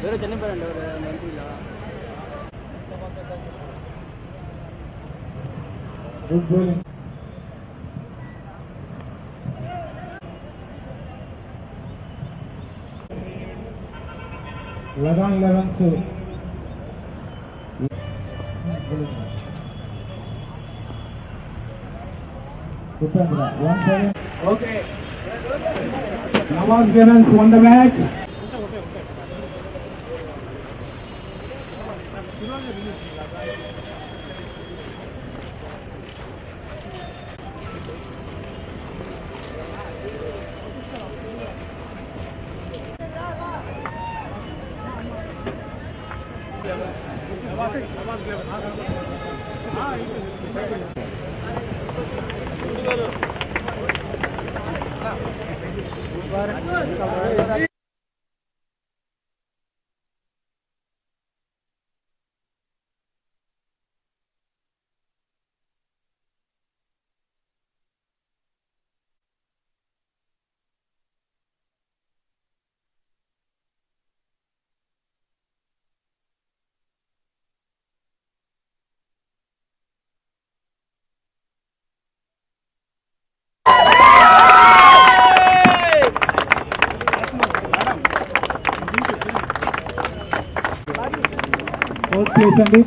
వేరే చనిపోయారండి ఎంపీలో. Good bowling. Lagaan elevens Upendra 1-7. Okay, Nawaz elevens won the match.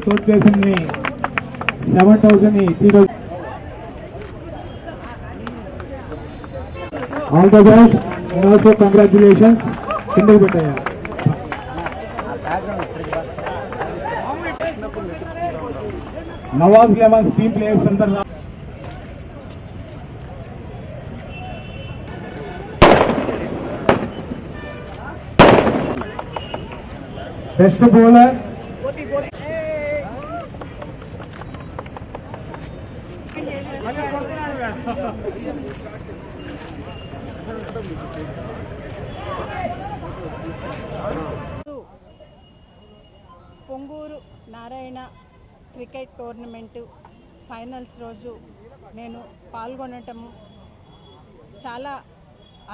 Third place అండి 7,000 3,000. All the best and also congratulations. కిందకి పెట్టాయా నవాజ్ లెవెన్స్ టీమ్ ప్లేయర్స్ అందరు. Best bowler Ponguru Narayana cricket tournament finals రోజు నేను పాల్గొనటము చాలా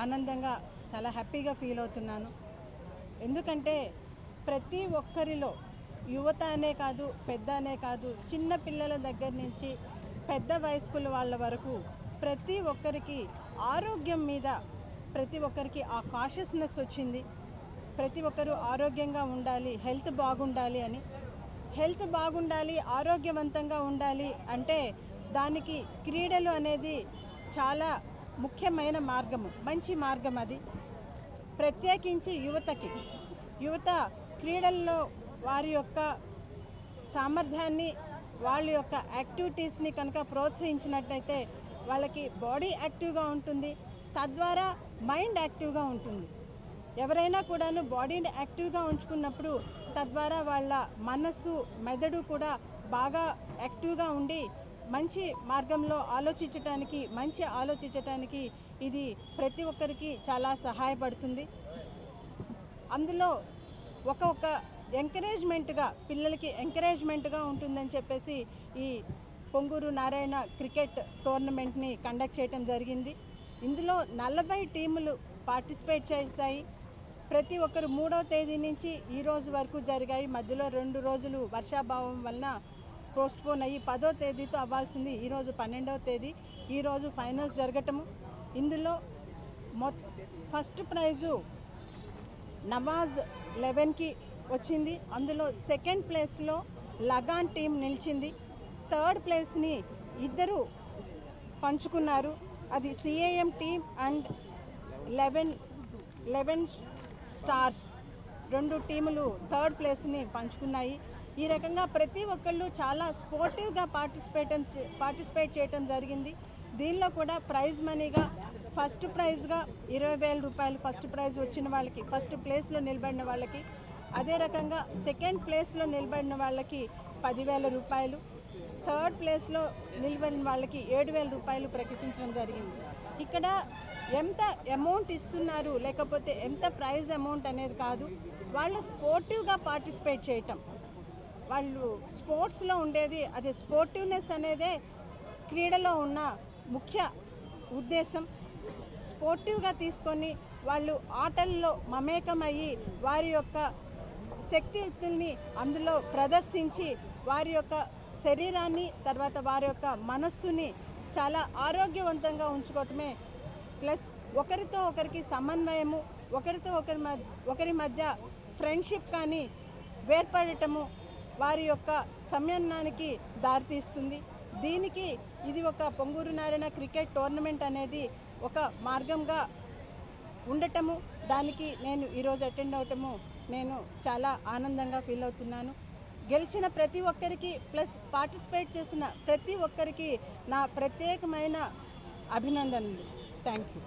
ఆనందంగా, చాలా హ్యాపీగా ఫీల్ అవుతున్నాను. ఎందుకంటే ప్రతి ఒక్కరిలో యువత అనే కాదు, పెద్ద అనే కాదు, చిన్న పిల్లల దగ్గర నుంచి పెద్ద వయస్కుల వాళ్ళ వరకు ప్రతి ఒక్కరికి ఆరోగ్యం మీద ప్రతి ఒక్కరికి ఆ కాషియస్నెస్ వచ్చింది. ప్రతి ఒక్కరూ ఆరోగ్యంగా ఉండాలి, హెల్త్ బాగుండాలి అని. హెల్త్ బాగుండాలి, ఆరోగ్యవంతంగా ఉండాలి అంటే దానికి క్రీడలు అనేది చాలా ముఖ్యమైన మార్గము, మంచి మార్గం అది. ప్రత్యేకించి యువత క్రీడల్లో వారి యొక్క సామర్థ్యాన్ని, వాళ్ళ యొక్క యాక్టివిటీస్ని కనుక ప్రోత్సహించినట్లయితే వాళ్ళకి బాడీ యాక్టివ్గా ఉంటుంది, తద్వారా మైండ్ యాక్టివ్గా ఉంటుంది. ఎవరైనా కూడాను బాడీని యాక్టివ్గా ఉంచుకున్నప్పుడు తద్వారా వాళ్ళ మనస్సు, మెదడు కూడా బాగా యాక్టివ్గా ఉండి మంచి మార్గంలో ఆలోచించటానికి ఇది ప్రతి ఒక్కరికి చాలా సహాయపడుతుంది. అందులో ఒక ఎంకరేజ్మెంట్గా, పిల్లలకి ఎంకరేజ్మెంట్గా ఉంటుందని చెప్పేసి ఈ పొంగూరు నారాయణ క్రికెట్ టోర్నమెంట్ని కండక్ట్ చేయడం జరిగింది. ఇందులో 40 టీములు పార్టిసిపేట్ చేశాయి. ప్రతి ఒక్కరు 3వ తేదీ నుంచి ఈ రోజు వరకు జరిగాయి. మధ్యలో 2 రోజులు వర్షాభావం వలన పోస్ట్పోన్ అయ్యి 10వ తేదీతో అవ్వాల్సింది ఈరోజు 12వ తేదీ. ఈరోజు ఫైనల్స్ జరగటము. ఇందులో ఫస్ట్ ప్రైజు నవాజ్ 11కి వచ్చింది. అందులో సెకండ్ ప్లేస్లో లగాన్ టీం నిలిచింది. థర్డ్ ప్లేస్ని ఇద్దరు పంచుకున్నారు. అది సిఏఎం టీమ్ అండ్ 11 స్టార్స్ 2 టీములు థర్డ్ ప్లేస్ని పంచుకున్నాయి. ఈ రకంగా ప్రతి ఒక్కళ్ళు చాలా స్పోర్టివ్గా పార్టిసిపేట్ చేయటం జరిగింది. దీనిలో కూడా ప్రైజ్ మనీగా ఫస్ట్ ప్రైజ్గా 20,000 రూపాయలు ఫస్ట్ ప్రైజ్ వచ్చిన వాళ్ళకి, ఫస్ట్ ప్లేస్లో నిలబడిన వాళ్ళకి, అదే రకంగా సెకండ్ ప్లేస్లో నిలబడిన వాళ్ళకి 10,000 రూపాయలు, థర్డ్ ప్లేస్లో నిలబడిన వాళ్ళకి 7,000 రూపాయలు ప్రకటించడం జరిగింది. ఇక్కడ ఎంత అమౌంట్ ఇస్తున్నారు లేకపోతే ఎంత ప్రైజ్ అమౌంట్ అనేది కాదు, వాళ్ళు స్పోర్టివ్గా పార్టిసిపేట్ చేయటం, వాళ్ళు స్పోర్ట్స్లో ఉండేది అదే స్పోర్టివ్నెస్ అనేదే క్రీడలో ఉన్న ముఖ్య ఉద్దేశం. స్పోర్టివ్గా తీసుకొని వాళ్ళు ఆటల్లో మమేకమయ్యి వారి యొక్క శక్తియుక్తుల్ని అందులో ప్రదర్శించి వారి యొక్క శరీరాన్ని తర్వాత వారి యొక్క మనస్సుని చాలా ఆరోగ్యవంతంగా ఉంచుకోవటమే ప్లస్ ఒకరితో ఒకరికి సమన్వయము, ఒకరితో ఒకరి మధ్య ఫ్రెండ్షిప్ కానీ ఏర్పడటము వారి యొక్క సమన్వయానికి దారితీస్తుంది. దీనికి ఇది ఒక పొంగూరు నారాయణ క్రికెట్ టోర్నమెంట్ అనేది ఒక మార్గంగా ఉండటము, దానికి నేను ఈరోజు అటెండ్ అవటము నేను చాలా ఆనందంగా ఫీల్ అవుతున్నాను. గెలిచిన ప్రతి ఒక్కరికి ప్లస్ పార్టిసిపేట్ చేసిన ప్రతి ఒక్కరికి నా ప్రత్యేకమైన అభినందనలు. Thank you.